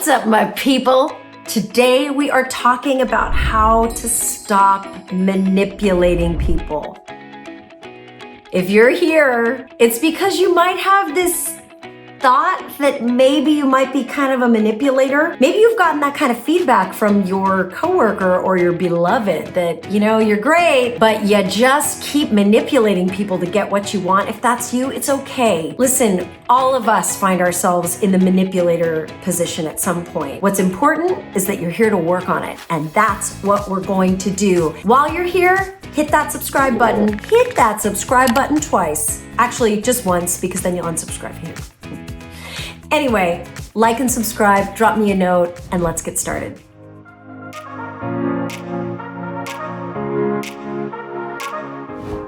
What's up, my people? Today we are talking about how to stop manipulating people. If you're here, it's because you might have this thought that maybe you might be kind of a manipulator. Maybe you've gotten that kind of feedback from your coworker or your beloved that, you're great, but you just keep manipulating people to get what you want. If that's you, it's okay. Listen, all of us find ourselves in the manipulator position at some point. What's important is that you're here to work on it, and that's what we're going to do. While you're here, hit that subscribe button. Hit that subscribe button twice. Actually, just once, because then you'll unsubscribe here. Anyway, like and subscribe, drop me a note, and let's get started.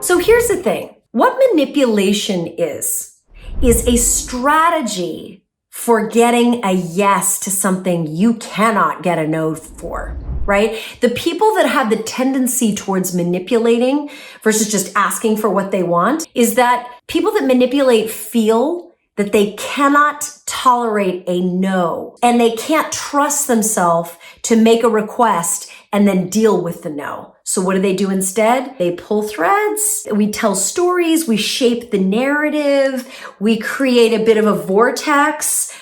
So here's the thing. What manipulation is a strategy for getting a yes to something you cannot get a no for, right? The people that have the tendency towards manipulating versus just asking for what they want is that people that manipulate feel that they cannot tolerate a no, and they can't trust themselves to make a request and then deal with the no. So what do instead? They pull threads, we tell stories, we shape the narrative, we create a bit of a vortex,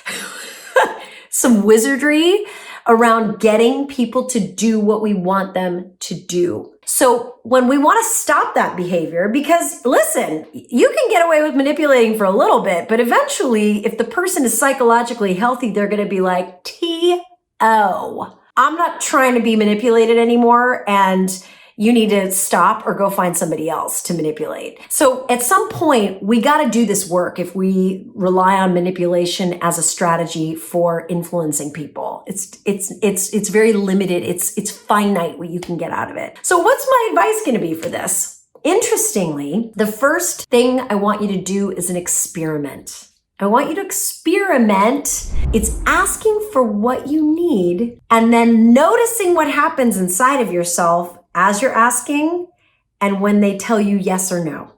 some wizardry around getting people to do what we want them to do. So when we want to stop that behavior, because listen, you can get away with manipulating for a little bit, but eventually if the person is psychologically healthy, they're going to be like, T.O. I'm not trying to be manipulated anymore, and you need to stop or go find somebody else to manipulate. So at some point, we got to do this work if we rely on manipulation as a strategy for influencing people. It's very limited. It's finite what you can get out of it. So what's my advice going to be for this? Interestingly, the first thing I want you to do is an experiment. I want you to experiment. It's asking for what you need and then noticing what happens inside of yourself as you're asking and when they tell you yes or no.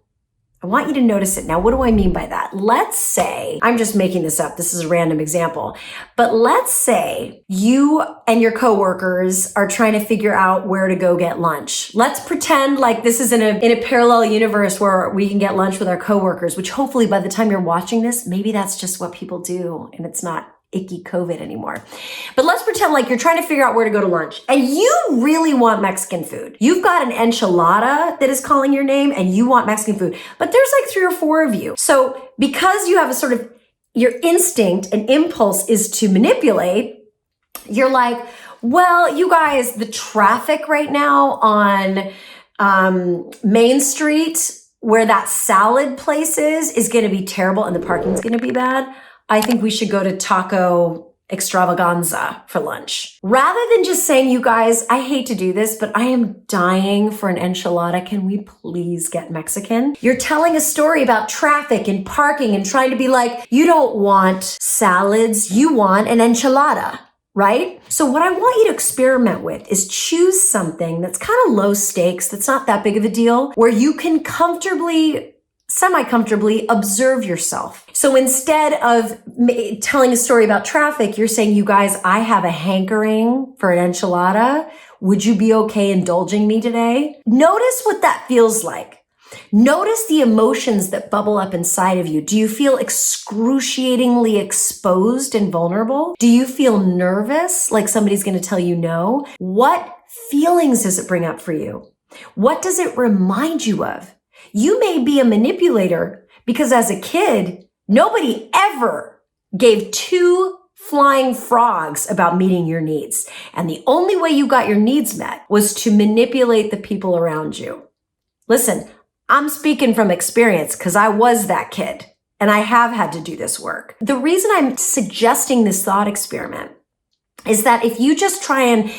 I want you to notice it. Now, what do I mean by that? Let's say, I'm just making this up. This is a random example, but let's say you and your coworkers are trying to figure out where to go get lunch. Let's pretend like this is in a parallel universe where we can get lunch with our coworkers, which hopefully by the time you're watching this, maybe that's just what people do and it's not icky COVID anymore. But let's pretend like you're trying to figure out where to go to lunch and you really want Mexican food. You've got an enchilada that is calling your name and you want Mexican food, but there's like 3 or 4 of you. So because you have a sort of, your instinct and impulse is to manipulate, you're like, well, you guys, the traffic right now on Main Street where that salad place is going to be terrible and the parking's going to be bad. I think we should go to Taco Extravaganza for lunch. Rather than just saying, you guys, I hate to do this, but I am dying for an enchilada. Can we please get Mexican? You're telling a story about traffic and parking and trying to be like, you don't want salads, you want an enchilada, right? So what I want you to experiment with is choose something that's kind of low stakes, that's not that big of a deal, where you can semi-comfortably observe yourself. So instead of telling a story about traffic, you're saying, you guys, I have a hankering for an enchilada. Would you be okay indulging me today? Notice what that feels like. Notice the emotions that bubble up inside of you. Do you feel excruciatingly exposed and vulnerable? Do you feel nervous, like somebody's going to tell you no? What feelings does it bring up for you? What does it remind you of? You may be a manipulator because as a kid, nobody ever gave 2 flying frogs about meeting your needs. And the only way you got your needs met was to manipulate the people around you. Listen, I'm speaking from experience because I was that kid and I have had to do this work. The reason I'm suggesting this thought experiment is that if you just try and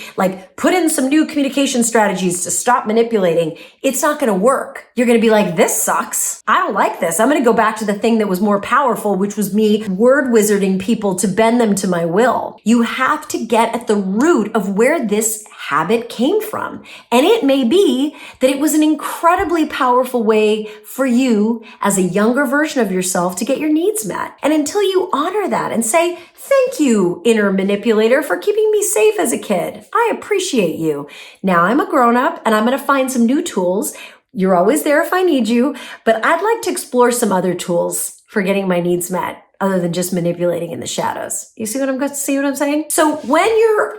put in some new communication strategies to stop manipulating, it's not going to work. You're going to be like, this sucks. I don't like this. I'm going to go back to the thing that was more powerful, which was me word wizarding people to bend them to my will. You have to get at the root of where this habit came from. And it may be that it was an incredibly powerful way for you as a younger version of yourself to get your needs met. And until you honor that and say, Thank you, inner manipulator, for keeping me safe as a kid. I appreciate you. Now I'm a grown-up and I'm going to find some new tools. You're always there if I need you, but I'd like to explore some other tools for getting my needs met other than just manipulating in the shadows. You see what I'm saying? So when your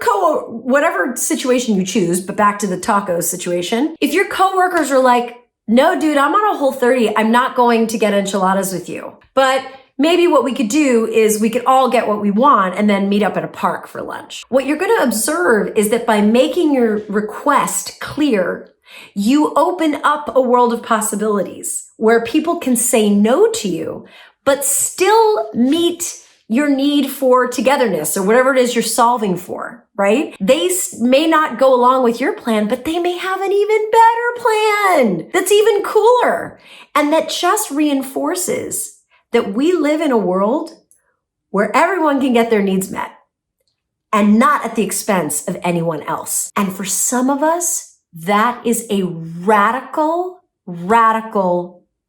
whatever situation you choose, but back to the taco situation, if your coworkers are like, no, dude, I'm on a Whole30. I'm not going to get enchiladas with you. But maybe what we could do is we could all get what we want and then meet up at a park for lunch. What you're going to observe is that by making your request clear, you open up a world of possibilities where people can say no to you, but still meet your need for togetherness or whatever it is you're solving for, right? They may not go along with your plan, but they may have an even better plan that's even cooler. And that just reinforces that we live in a world where everyone can get their needs met and not at the expense of anyone else. And for some of us, that is a radical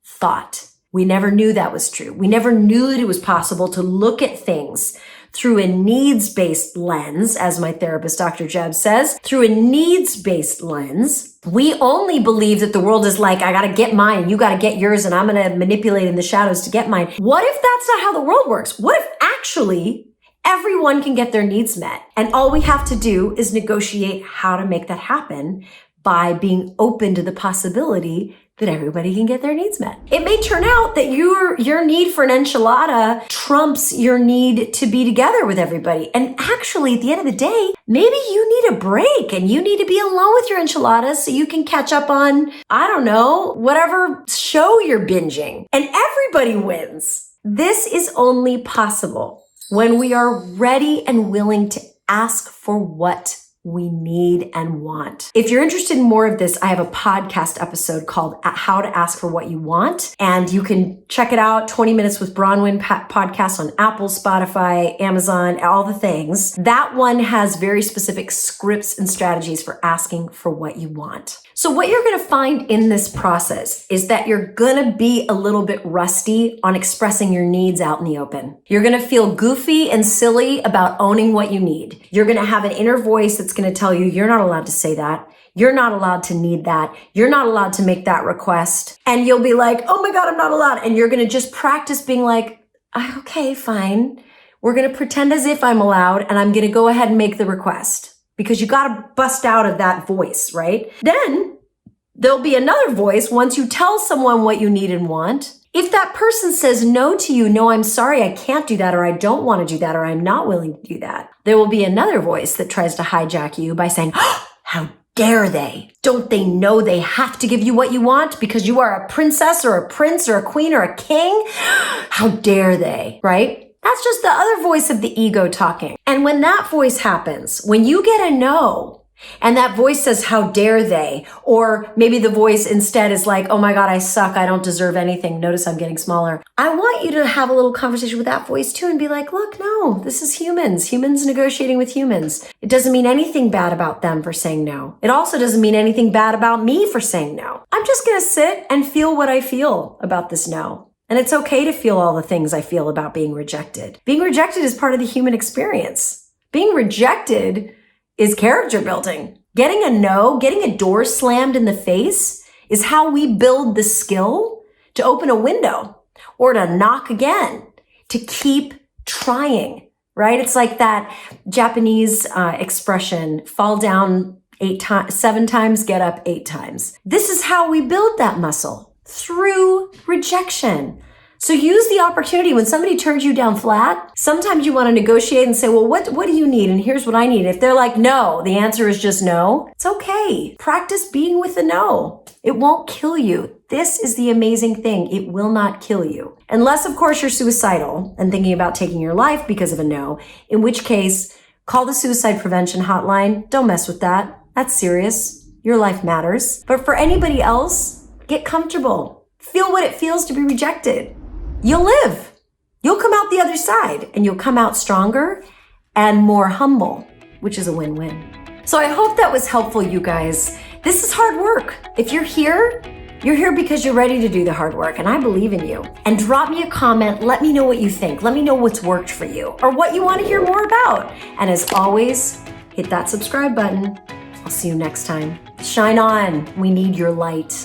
thought. We never knew that was true. We never knew that it was possible to look at things through a needs-based lens, as my therapist, Dr. Jeb, says, through a needs-based lens. We only believe that the world is like, I gotta get mine, you gotta get yours, and I'm gonna manipulate in the shadows to get mine. What if that's not how the world works? What if actually everyone can get their needs met? And all we have to do is negotiate how to make that happen by being open to the possibility that everybody can get their needs met. It may turn out that your need for an enchilada trumps your need to be together with everybody. And actually, at the end of the day, maybe you need a break and you need to be alone with your enchiladas so you can catch up on, I don't know, whatever show you're binging. And everybody wins. This is only possible when we are ready and willing to ask for what we need and want. If you're interested in more of this, I have a podcast episode called How to Ask for What You Want. And you can check it out, 20 Minutes with Bronwyn podcast on Apple, Spotify, Amazon, all the things. That one has very specific scripts and strategies for asking for what you want. So what you're going to find in this process is that you're going to be a little bit rusty on expressing your needs out in the open. You're going to feel goofy and silly about owning what you need. You're going to have an inner voice that's going to tell you, you're not allowed to say that. You're not allowed to need that. You're not allowed to make that request. And you'll be like, oh my God, I'm not allowed. And you're going to just practice being like, okay, fine. We're going to pretend as if I'm allowed and I'm going to go ahead and make the request. Because you got to bust out of that voice, right? Then there'll be another voice once you tell someone what you need and want. If that person says no to you, no, I'm sorry, I can't do that, or I don't want to do that, or I'm not willing to do that, there will be another voice that tries to hijack you by saying, oh, how dare they? Don't they know they have to give you what you want because you are a princess or a prince or a queen or a king? How dare they, right? That's just the other voice of the ego talking. And when that voice happens, when you get a no, and that voice says, how dare they? Or maybe the voice instead is like, oh my God, I suck. I don't deserve anything. Notice I'm getting smaller. I want you to have a little conversation with that voice too and be like, look, no, this is humans negotiating with humans. It doesn't mean anything bad about them for saying no. It also doesn't mean anything bad about me for saying no. I'm just going to sit and feel what I feel about this no. And it's okay to feel all the things I feel about being rejected. Being rejected is part of the human experience. Being rejected is character building. Getting a no, getting a door slammed in the face is how we build the skill to open a window or to knock again, to keep trying, right? It's like that Japanese expression, fall down 7 times, get up 8 times. This is how we build that muscle. Through rejection. So use the opportunity when somebody turns you down flat. Sometimes you want to negotiate and say, well, what do you need? And here's what I need. If they're like, no, the answer is just no. It's okay. Practice being with the no. It won't kill you. This is the amazing thing. It will not kill you. Unless, of course, you're suicidal and thinking about taking your life because of a no, in which case, call the suicide prevention hotline. Don't mess with that. That's serious. Your life matters. But for anybody else, get comfortable. Feel what it feels to be rejected. You'll live. You'll come out the other side and you'll come out stronger and more humble, which is a win-win. So I hope that was helpful, you guys. This is hard work. If you're here, You're here because you're ready to do the hard work, and I believe in you. And drop me a comment. Let me know what you think. Let me know what's worked for you or what you want to hear more about. And as always, hit that subscribe button. I'll see you next time. Shine on. We need your light.